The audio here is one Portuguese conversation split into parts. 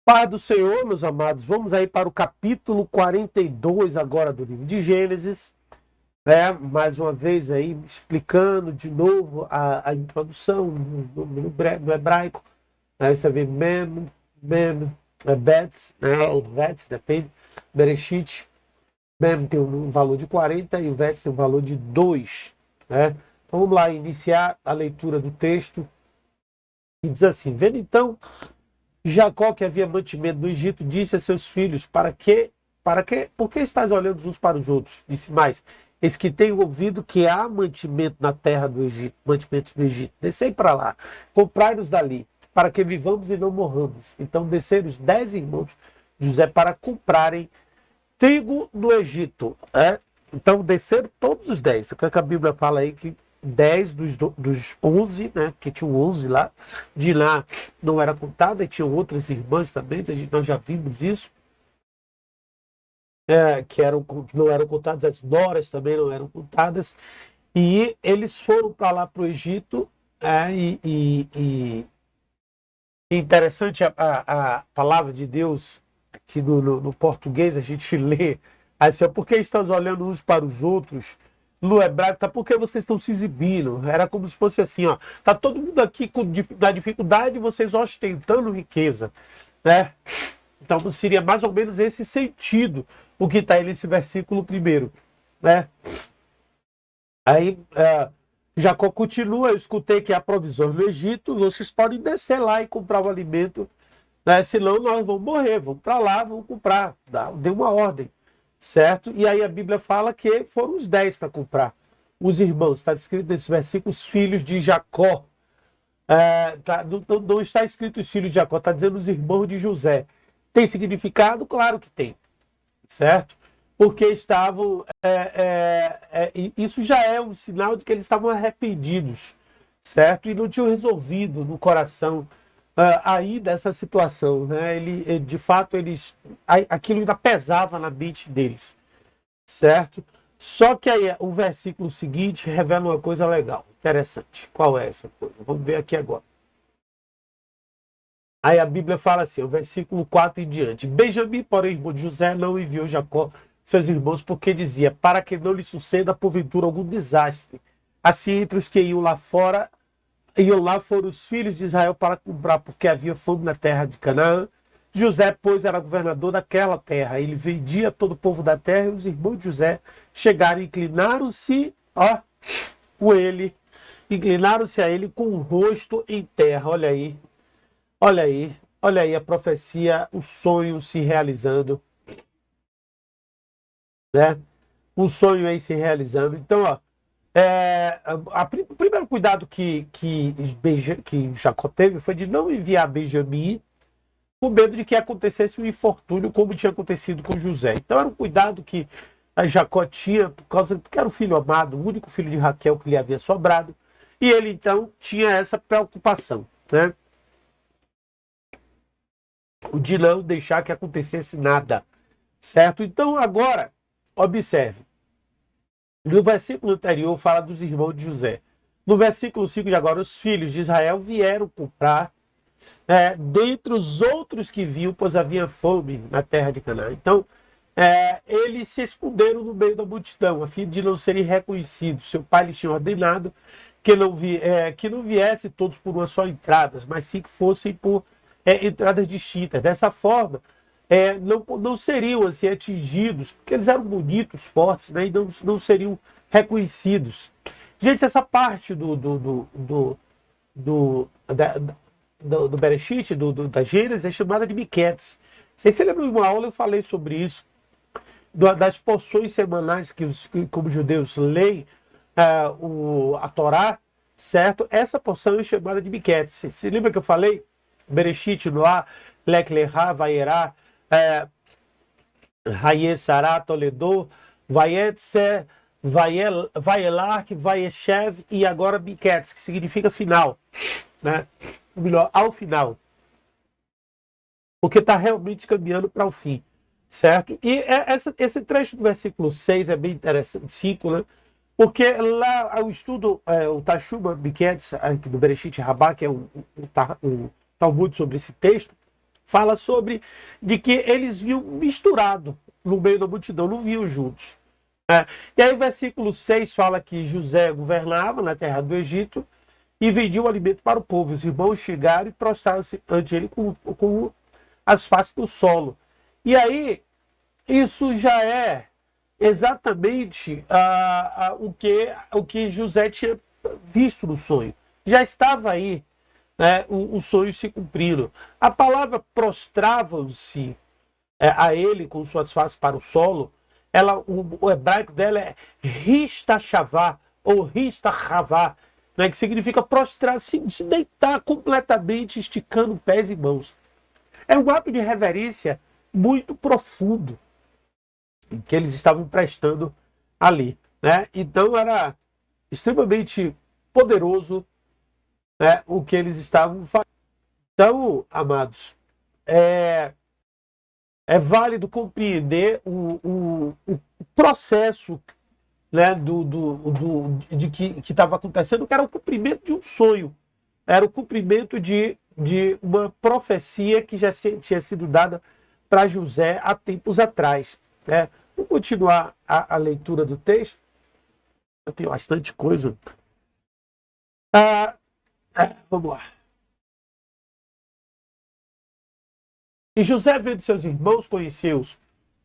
Paz do Senhor, meus amados, vamos aí para o capítulo 42 agora do livro de Gênesis, né? Mais uma vez aí explicando de novo a introdução no hebraico, né? Você vê Bet, né? Ou Bet, depende, Bereshit, Mem tem um valor de 40 e o Bet tem um valor de 2, né? Então vamos lá iniciar a leitura do texto, e diz assim: vendo então Jacó, que havia mantimento no Egito, disse a seus filhos: por que estás olhando uns para os outros? Disse mais: eis que tenho ouvido que há mantimento na terra do Egito, mantimentos do Egito. Descei para lá, comprai-nos dali, para que vivamos e não morramos. Então desceram os 10 irmãos de José para comprarem trigo no Egito. Então desceram todos os 10. O que a Bíblia fala aí que 10 dos 11, né, que tinham 11 lá, de lá não era contada, e tinham outras irmãs também, nós já vimos isso, que não eram contadas, as noras também não eram contadas, e eles foram para lá para o Egito, e interessante a palavra de Deus, que no português a gente lê assim: por que estás olhando uns para os outros? No hebraico, tá? Porque vocês estão se exibindo. Era como se fosse assim, ó. Tá todo mundo aqui na dificuldade, vocês ostentando riqueza, né? Então seria mais ou menos esse sentido o que está aí nesse versículo primeiro, né? Aí Jacó continua: eu escutei que há provisões no Egito, vocês podem descer lá e comprar o alimento, né? Senão nós vamos morrer, vamos para lá, vamos comprar. Deu uma ordem. Certo? E aí a Bíblia fala que foram os 10 para comprar. Os irmãos, está escrito nesse versículo, os filhos de Jacó. Não está escrito os filhos de Jacó, está dizendo os irmãos de José. Tem significado? Claro que tem. Certo? Porque estavam... isso já é um sinal de que eles estavam arrependidos. Certo? E não tinham resolvido no coração aí dessa situação, né? De fato, aquilo ainda pesava na mente deles, certo? Só que aí o versículo seguinte revela uma coisa legal, interessante. Qual é essa coisa? Vamos ver aqui agora. Aí a Bíblia fala assim, o versículo 4 em diante: Benjamim, porém, irmão de José, não enviou Jacó seus irmãos, porque dizia: para que não lhe suceda porventura algum desastre. Assim, entre os que iam lá foram os filhos de Israel para comprar, porque havia fome na terra de Canaã. José, pois, era governador daquela terra. Ele vendia todo o povo da terra, e os irmãos de José chegaram e inclinaram-se a ele com o rosto em terra. Olha aí a profecia, o sonho se realizando, né? O sonho aí se realizando. Então, o primeiro cuidado que Jacó teve foi de não enviar Benjamim, com medo de que acontecesse um infortúnio como tinha acontecido com José. Então era um cuidado que Jacó tinha, por causa que era o filho amado, o único filho de Raquel que lhe havia sobrado, e ele então tinha essa preocupação, né? De não deixar que acontecesse nada, certo? Então agora, observe. No versículo anterior fala dos irmãos de José. No versículo 5 de agora, os filhos de Israel vieram comprar dentre os outros que vinham, pois havia fome na terra de Canaã. Então, eles se esconderam no meio da multidão, a fim de não serem reconhecidos. Seu pai lhes tinha ordenado que não viessem todos por uma só entrada, mas sim que fossem por entradas distintas. Dessa forma, não seriam assim atingidos, porque eles eram bonitos, fortes, né, e não seriam reconhecidos. Gente, essa parte do Bereshit, da Gênesis, é chamada de Miquetes. Vocês se lembram de uma aula, eu falei sobre isso, das porções semanais que como judeus leem a Torá, certo? Essa porção é chamada de Miquetes. Você lembra que eu falei? Bereshit, Noá, Lech Lechá, Vaierá, Hayesará, Toledô, Vayetze, Vaielark, Vaieshev e agora Miquetes, que significa final, né? Ou melhor, ao final. Porque está realmente caminhando para o fim, certo? E esse trecho do versículo 6 é bem interessante, 5, né? Porque lá o estudo, o Tashuma Miquetes, aqui do Bereshit Rabá, que é um Talmud sobre esse texto, fala sobre de que eles viam misturado no meio da multidão, não viam juntos. E aí o versículo 6 fala que José governava na terra do Egito e vendia o alimento para o povo. Os irmãos chegaram e prostraram-se ante ele com as faces no solo. E aí, isso já é exatamente o que José tinha visto no sonho. Já estava aí, né, o sonho se cumprindo. A palavra prostravam-se a ele com suas faces para o solo, o hebraico dela é ristachavá ou ristachavá, né, que significa prostrar, se deitar completamente, esticando pés e mãos. É um ato de reverência muito profundo que eles estavam prestando ali, né? Então era extremamente poderoso, né, o que eles estavam fazendo. Então, amados, é válido compreender o processo, né, de que estava acontecendo, que era o cumprimento de um sonho, era o cumprimento de uma profecia que já tinha sido dada para José há tempos atrás. Né? Vamos continuar a leitura do texto. Eu tenho bastante coisa. Vamos lá. E José, vendo seus irmãos, conheceu-os,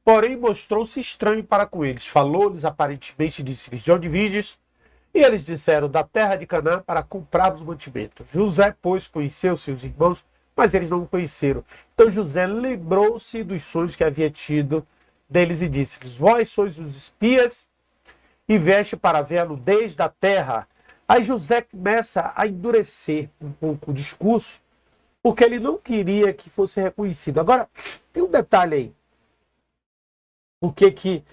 porém mostrou-se estranho para com eles. Falou-lhes aparentemente, disse-lhes: de onde vides? E eles disseram: da terra de Canaã, para comprarmos mantimento. José, pois, conheceu seus irmãos, mas eles não o conheceram. Então José lembrou-se dos sonhos que havia tido deles e disse-lhes: vós sois os espias e veste para ver a nudez da terra. Aí José começa a endurecer um pouco o discurso, porque ele não queria que fosse reconhecido. Agora, tem um detalhe aí. Por que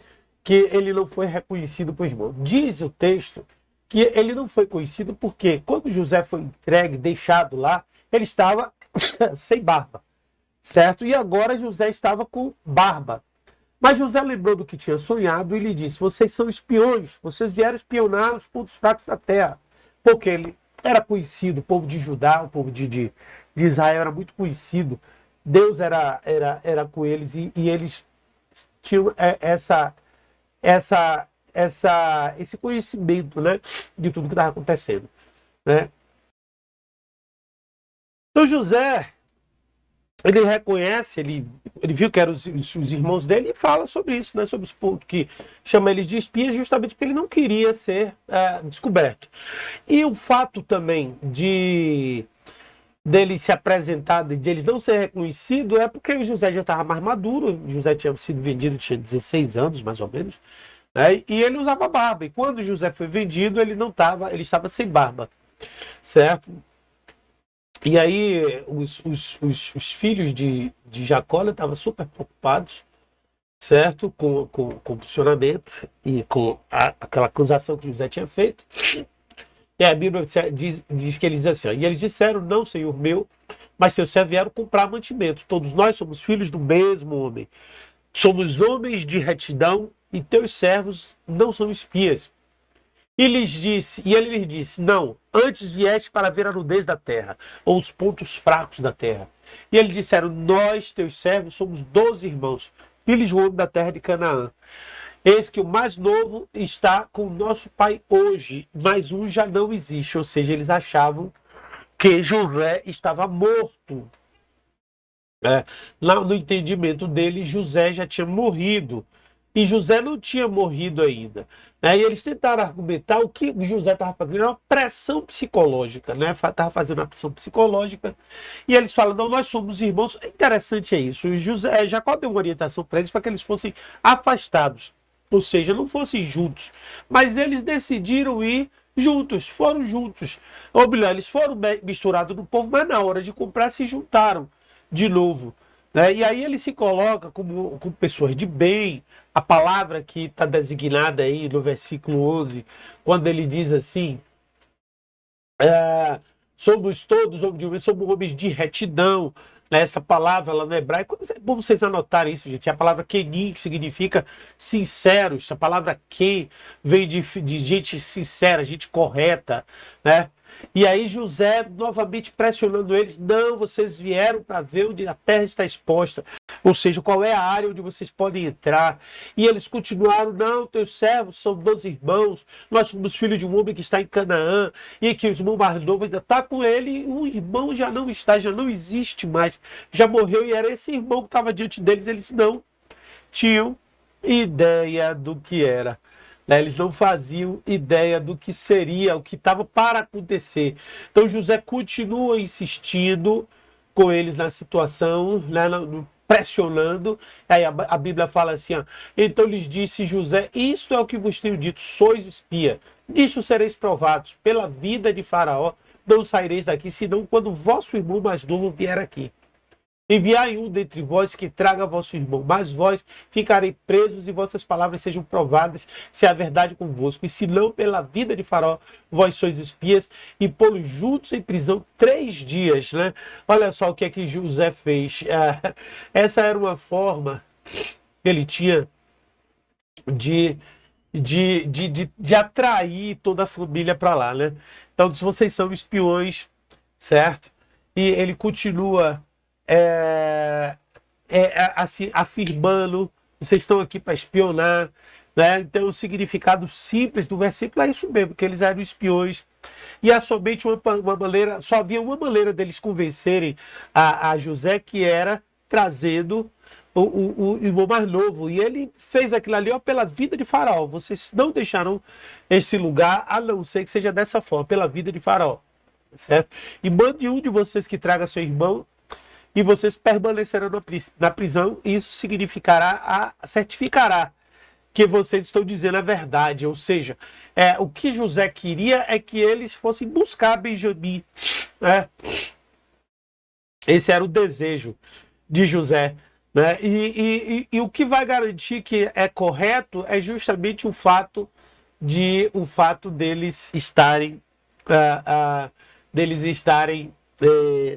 ele não foi reconhecido por irmão? Diz o texto que ele não foi conhecido porque quando José foi entregue, deixado lá, ele estava sem barba, certo? E agora José estava com barba. Mas José lembrou do que tinha sonhado e lhe disse: vocês são espiões, vocês vieram espionar os pontos fracos da terra. Porque ele era conhecido, o povo de Judá, o povo de Israel era muito conhecido. Deus era com eles e eles tinham esse conhecimento, né, de tudo que estava acontecendo. Né? Então José, ele reconhece, ele viu que eram os irmãos dele e fala sobre isso, né, sobre os pontos que chama eles de espias, justamente porque ele não queria ser descoberto. E o fato também dele se apresentar, de eles não ser reconhecido, é porque o José já estava mais maduro. José tinha sido vendido, tinha 16 anos, mais ou menos, né? E ele usava barba. E quando José foi vendido, ele estava sem barba, certo? E aí os filhos de Jacó estavam super preocupados, certo? Com o posicionamento e com aquela acusação que José tinha feito. E a Bíblia diz que eles assim: e eles disseram: não, senhor meu, mas seus servos vieram comprar mantimento. Todos nós somos filhos do mesmo homem. Somos homens de retidão e teus servos não são espias. E ele lhes disse: não, antes vieste para ver a nudez da terra, ou os pontos fracos da terra. E eles disseram: nós, teus servos, somos 12 irmãos, filhos do homem da terra de Canaã. Eis que o mais novo está com o nosso pai hoje, mas um já não existe. Ou seja, eles achavam que José estava morto. No entendimento dele, José já tinha morrido. E José não tinha morrido ainda. E eles tentaram argumentar o que José estava fazendo. Era uma pressão psicológica. Estava fazendo uma pressão psicológica. E eles falam: não, nós somos irmãos. É interessante isso. Jacó deu uma orientação para eles para que eles fossem afastados. Ou seja, não fossem juntos. Mas eles decidiram ir juntos, foram juntos. Ou melhor, eles foram misturados no povo, mas na hora de comprar se juntaram de novo. E aí ele se coloca como pessoas de bem. A palavra que está designada aí no versículo 11, quando ele diz assim: somos todos homens de retidão. Essa palavra lá no hebraico, é bom vocês anotarem isso, gente. É a palavra kenim, que significa sinceros. A palavra ken vem de gente sincera, gente correta, né? E aí José novamente pressionando eles, não, vocês vieram para ver onde a terra está exposta, ou seja, qual é a área onde vocês podem entrar. E eles continuaram, não, teus servos são 12 irmãos, nós somos filhos de um homem que está em Canaã, e que o irmão mais novo ainda está com ele, e o irmão já não está, já não existe mais, já morreu, e era esse irmão que estava diante deles, eles não tinham ideia do que era. Eles não faziam ideia do que seria, o que estava para acontecer. Então José continua insistindo com eles na situação, né, pressionando. Aí a Bíblia fala assim, ó, então lhes disse José, isto é o que vos tenho dito, sois espia, disso sereis provados, pela vida de Faraó, não saireis daqui, senão quando vosso irmão mais novo vier aqui. Enviai um dentre vós que traga vosso irmão, mas vós ficarei presos e vossas palavras sejam provadas, se há verdade convosco. E se não, pela vida de Faraó, vós sois espias, e pô-los juntos em prisão 3 dias. Né? Olha só o que é que José fez. Essa era uma forma que ele tinha de atrair toda a família para lá. Né? Então, se vocês são espiões, certo? E ele continua assim, afirmando, vocês estão aqui para espionar, né? Então o significado simples do versículo é isso mesmo, que eles eram espiões, e há somente uma maneira, só havia uma maneira deles convencerem a José, que era trazendo o irmão mais novo, e ele fez aquilo ali, ó, pela vida de Faraó, vocês não deixarão esse lugar, a não ser que seja dessa forma, pela vida de Faraó, certo? E mande um de vocês que traga seu irmão, e vocês permanecerão na prisão, e isso certificará que vocês estão dizendo a verdade, ou seja, o que José queria é que eles fossem buscar Benjamim, né? Esse era o desejo de José, né? E o que vai garantir que é correto é justamente o fato deles estarem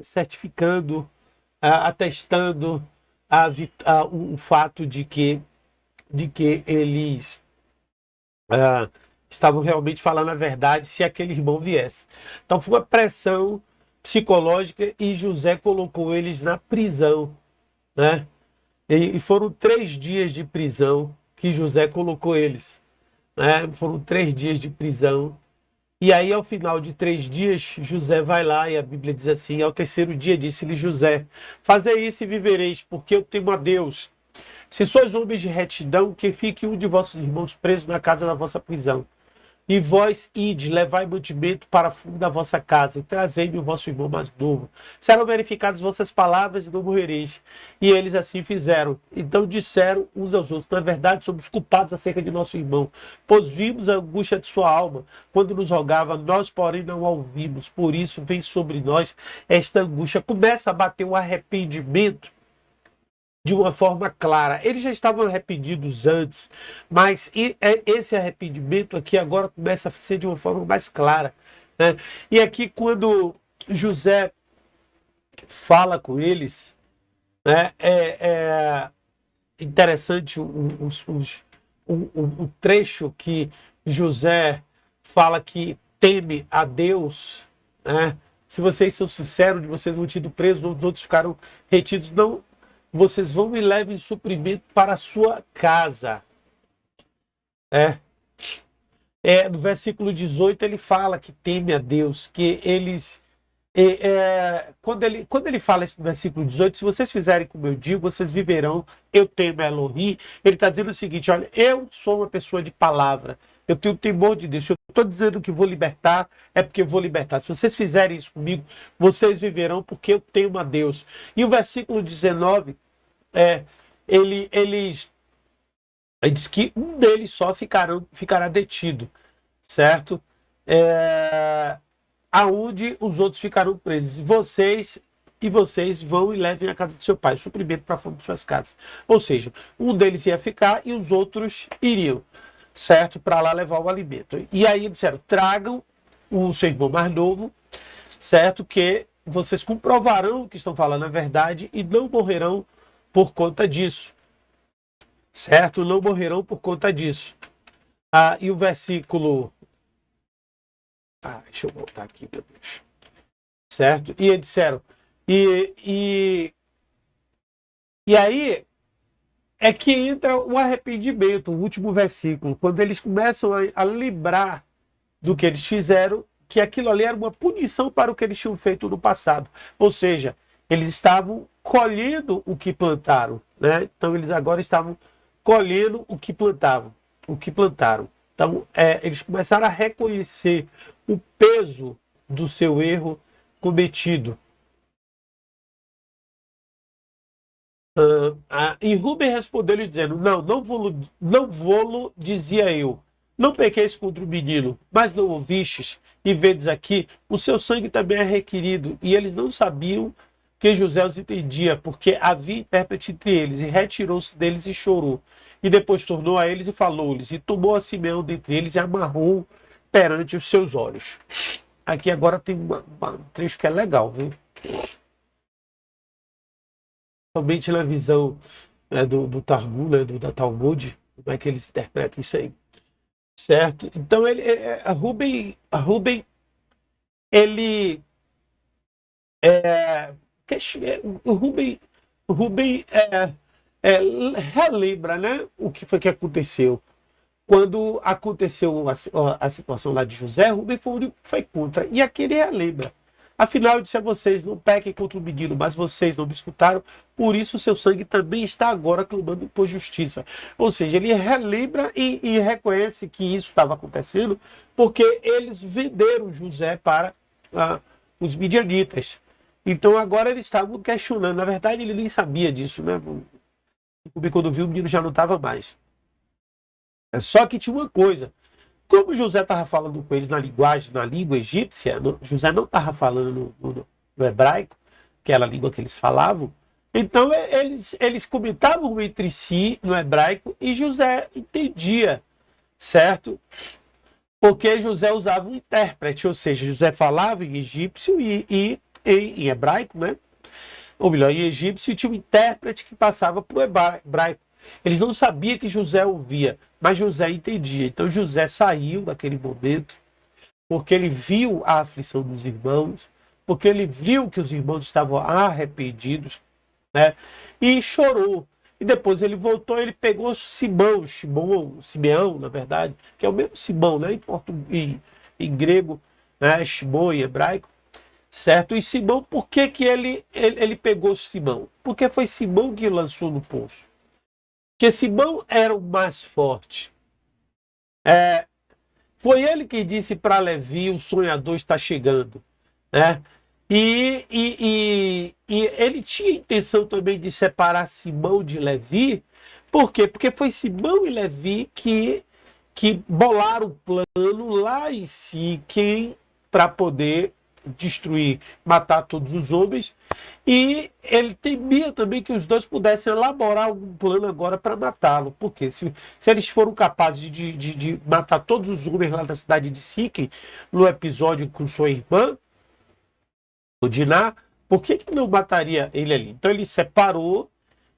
certificando, atestando o fato de que eles estavam realmente falando a verdade se aquele irmão viesse. Então foi uma pressão psicológica e José colocou eles na prisão, né? E foram 3 dias de prisão que José colocou eles, né? Foram 3 dias de prisão. E aí, ao final de 3 dias, José vai lá e a Bíblia diz assim, ao 3º dia disse-lhe José, fazei isso e vivereis, porque eu temo a Deus. Se sois homens de retidão, que fique um de vossos irmãos preso na casa da vossa prisão. E vós ide, levai mantimento para fundo da vossa casa, e trazei-me o vosso irmão mais novo. Serão verificadas vossas palavras e não morrereis. E eles assim fizeram. Então disseram uns aos outros, na verdade somos culpados acerca de nosso irmão, pois vimos a angústia de sua alma, quando nos rogava, nós porém não a ouvimos. Por isso vem sobre nós esta angústia. Começa a bater um arrependimento de uma forma clara. Eles já estavam arrependidos antes, mas esse arrependimento aqui agora começa a ser de uma forma mais clara, né? E aqui quando José fala com eles, né, é interessante o trecho que José fala que teme a Deus, né? Se vocês são sinceros, de vocês vão tido presos, os outros ficaram retidos, não. Vocês vão e levem suprimento para a sua casa. No versículo 18 ele fala que teme a Deus, que eles... quando ele fala isso no versículo 18, se vocês fizerem como eu digo, vocês viverão, eu temo a Elohim. Ele está dizendo o seguinte, olha, eu sou uma pessoa de palavra, eu tenho temor de Deus. Se eu estou dizendo que vou libertar, é porque eu vou libertar. Se vocês fizerem isso comigo, vocês viverão, porque eu temo a Deus. E o versículo 19... ele diz que um deles só ficará detido, certo? Aonde os outros ficarão presos. Vocês vão e levem a casa do seu pai, suprimento para fora de suas casas. Ou seja, um deles ia ficar e os outros iriam, certo? Para lá levar o alimento. E aí disseram, tragam o seu irmão mais novo, certo? Que vocês comprovarão que estão falando a verdade e não morrerão por conta disso, certo? Não morrerão por conta disso. E o versículo deixa eu voltar aqui, meu Deus. Certo? E eles disseram, e aí é que entra o arrependimento, o último versículo, quando eles começam a lembrar do que eles fizeram, que aquilo ali era uma punição para o que eles tinham feito no passado. Ou seja, eles estavam colhendo o que plantaram, né? Então eles agora estavam colhendo o que plantavam, o que plantaram. Então eles começaram a reconhecer o peso do seu erro cometido. E Rubem respondeu-lhe dizendo, não vou-lo, dizia eu. Não pequeis contra o menino, mas não ouvistes, e vedes aqui, o seu sangue também é requerido. E eles não sabiam que José os entendia, porque havia intérprete entre eles, e retirou-se deles e chorou. E depois tornou a eles e falou-lhes, e tomou a Simeão dentre eles e amarrou perante os seus olhos. Aqui agora tem um trecho que é legal, viu? Somente na visão do Targum, né, da Talmud, como é que eles interpretam isso aí. Certo? Então, Rubem, ele Rubem relembra, né, o que foi que aconteceu. Quando aconteceu a situação lá de José, Rubem foi contra. E aqui ele relembra. Afinal, eu disse a vocês, não pequem contra o menino, mas vocês não me escutaram, por isso o seu sangue também está agora clamando por justiça. Ou seja, ele relembra e reconhece que isso estava acontecendo, porque eles venderam José para os midianitas. Então agora eles estavam questionando. Na verdade, ele nem sabia disso, né? Quando viu, o menino já não estava mais. Só que tinha uma coisa. Como José estava falando com eles na língua egípcia, José não estava falando no hebraico, que era a língua que eles falavam, então eles comentavam entre si no hebraico e José entendia, certo? Porque José usava um intérprete, ou seja, José falava em egípcio e em hebraico, né? Ou melhor, em egípcio tinha um intérprete que passava para o hebraico. Eles não sabiam que José ouvia, mas José entendia. Então José saiu daquele momento, porque ele viu a aflição dos irmãos, porque ele viu que os irmãos estavam arrependidos, né? E chorou. E depois ele voltou, ele pegou Simeão, na verdade, que é o mesmo Simão, né? Em grego, né? Shimon, em hebraico. Certo? E Simão, por que ele pegou Simão? Porque foi Simão que o lançou no poço. Porque Simão era o mais forte. Foi ele que disse para Levi, o sonhador está chegando. Né? E ele tinha intenção também de separar Simão de Levi. Por quê? Porque foi Simão e Levi que bolaram o plano lá em Siquém para poder destruir, matar todos os homens, e ele temia também que os dois pudessem elaborar algum plano agora para matá-lo, porque se eles foram capazes de matar todos os homens lá da cidade de Siquém, no episódio com sua irmã, o Diná, por que não mataria ele ali? Então ele separou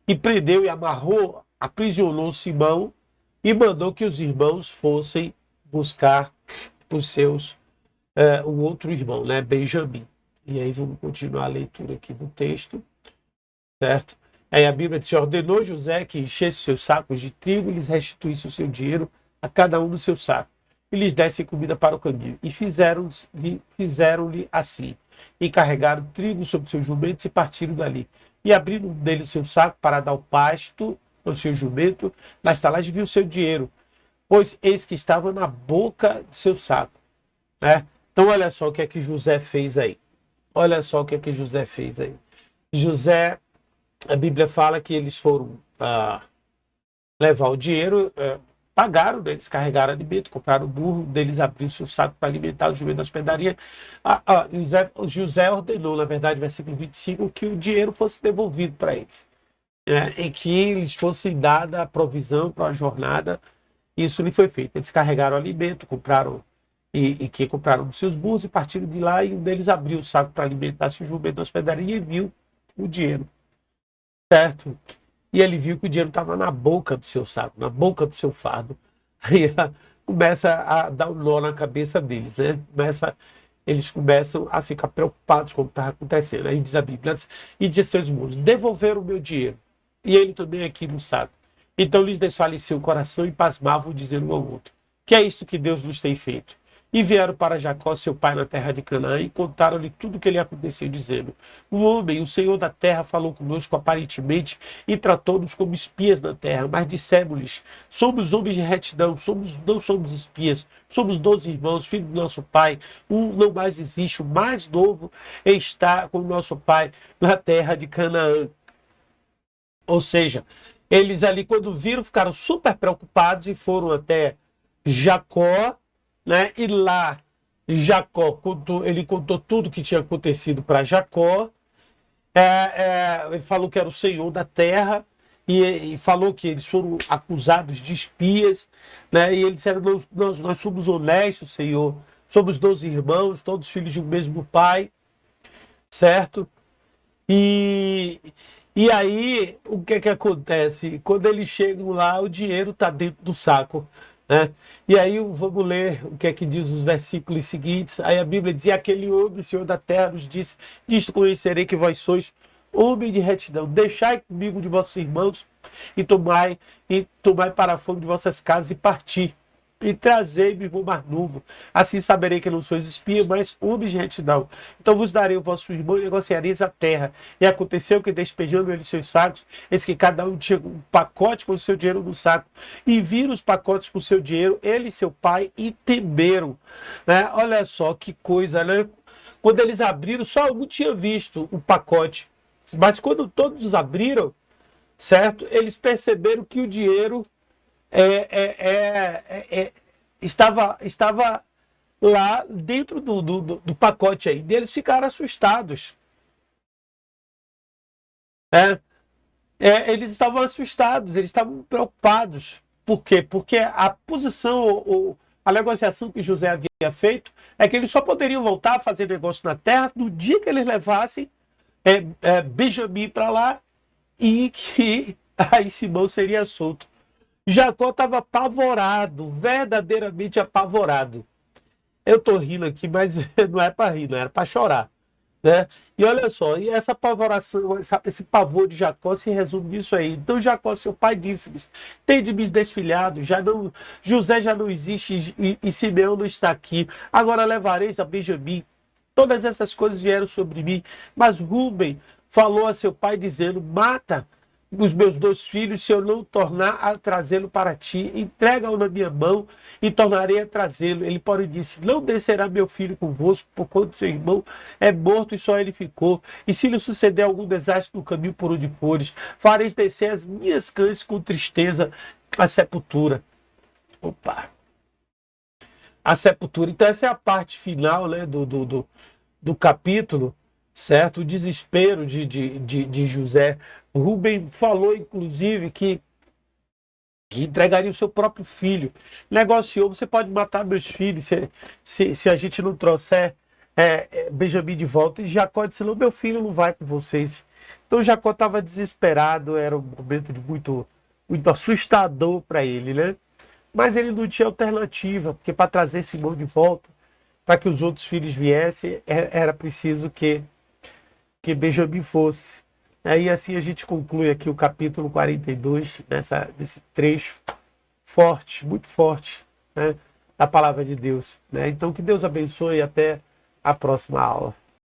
e prendeu e amarrou, aprisionou Simão e mandou que os irmãos fossem buscar os seus o outro irmão, né, Benjamim. E aí vamos continuar a leitura aqui do texto, certo? Aí a Bíblia diz, ordenou José que enchesse seus sacos de trigo e lhes restituísse o seu dinheiro a cada um no seu saco, e lhes desse comida para o caminho. E fizeram-lhe assim. E carregaram trigo sobre seus jumentos e partiram dali. E abriram dele o seu saco para dar o pasto ao seu jumento, na estalagem viu o seu dinheiro, pois eis que estava na boca de seu saco, né? Então, olha só o que é que José fez aí. Olha só o que é que José fez aí. José, a Bíblia fala que eles foram levar o dinheiro, pagaram, né? Eles carregaram alimento, compraram o burro, deles abriu o seu saco para alimentar o jumento da hospedaria. José ordenou, na verdade, versículo 25, que o dinheiro fosse devolvido para eles. Em que lhes fosse dada a provisão para a jornada. Isso lhe foi feito. Eles carregaram alimento, compraram que compraram os seus burros e partiram de lá, e um deles abriu o saco para alimentar-se o jumento da hospedaria e viu o dinheiro, certo? E ele viu que o dinheiro estava na boca do seu saco, na boca do seu fardo. Aí começa a dar um nó na cabeça deles, né? Eles começam a ficar preocupados com o que está acontecendo. Aí diz a Bíblia, e diz a seus irmãos, devolveram o meu dinheiro, e ele também aqui no saco. Então lhes desfaleceu o coração e pasmavam, dizendo um ao outro, que é isto que Deus nos tem feito? E vieram para Jacó, seu pai, na terra de Canaã, e contaram-lhe tudo o que lhe aconteceu, dizendo, o homem, o Senhor da terra, falou conosco aparentemente, e tratou-nos como espias na terra, mas dissemos-lhes, somos homens de retidão, não somos espias, somos 12 irmãos, filhos do nosso pai, um não mais existe, o mais novo está com o nosso pai na terra de Canaã. Ou seja, eles ali, quando viram, ficaram super preocupados e foram até Jacó, né? E lá, Jacó ele contou tudo que tinha acontecido para Jacó. Ele falou que era o Senhor da terra e falou que eles foram acusados de espias, né? E eles disseram, nós somos honestos, Senhor, somos 12 irmãos, todos filhos de um mesmo pai, certo? E aí, o que que acontece? Quando eles chegam lá, o dinheiro está dentro do saco, né? E aí, vamos ler o que é que diz os versículos seguintes. Aí a Bíblia diz, aquele homem, o Senhor da terra, nos disse, nisto conhecerei que vós sois homem de retidão. Deixai comigo de vossos irmãos e tomai para a fome de vossas casas e parti. E trazei-me o mar novo. Assim saberei que não sois espia, mas homens de retidão. Então vos darei o vosso irmão e negociareis a terra. E aconteceu que, despejando eles seus sacos, eis que cada um tinha um pacote com o seu dinheiro no saco. E viram os pacotes com o seu dinheiro, ele e seu pai, e temeram. Né? Olha só que coisa, né? Quando eles abriram, só um tinha visto o pacote. Mas quando todos os abriram, certo? Eles perceberam que o dinheiro estava lá dentro do pacote aí. Eles ficaram assustados. Eles estavam assustados, eles estavam preocupados. Por quê? Porque a posição, a negociação que José havia feito é que eles só poderiam voltar a fazer negócio na terra no dia que eles levassem Benjamim para lá e que aí Simão seria solto. Jacó estava apavorado, verdadeiramente apavorado. Eu estou rindo aqui, mas não é para rir, não era para chorar. Né? E olha só, e essa apavoração, esse pavor de Jacó se resume nisso aí. Então Jacó, seu pai, disse-lhes, tende-me desfilhado, José já não existe e Simeão não está aqui. Agora levareis a Benjamim. Todas essas coisas vieram sobre mim. Mas Rúben falou a seu pai, dizendo, mata os meus 2 filhos, se eu não tornar a trazê-lo para ti, entrega-o na minha mão e tornarei a trazê-lo. Ele, porém, disse, não descerá meu filho convosco, porquanto seu irmão é morto e só ele ficou. E se lhe suceder algum desastre no caminho por onde fores, fareis descer as minhas cães com tristeza à sepultura. Opa! A sepultura. Então essa é a parte final, né, do capítulo, certo? O desespero de José. Rubem falou, inclusive, que entregaria o seu próprio filho. Negociou, você pode matar meus filhos se a gente não trouxer Benjamim de volta. E Jacó disse, não, meu filho não vai com vocês. Então Jacó estava desesperado, era um momento de muito assustador para ele, né? Mas ele não tinha alternativa, porque para trazer Simão de volta, para que os outros filhos viessem, era preciso que Benjamim fosse. E assim a gente conclui aqui o capítulo 42, nesse trecho forte, muito forte, né, da palavra de Deus. Né? Então que Deus abençoe e até a próxima aula.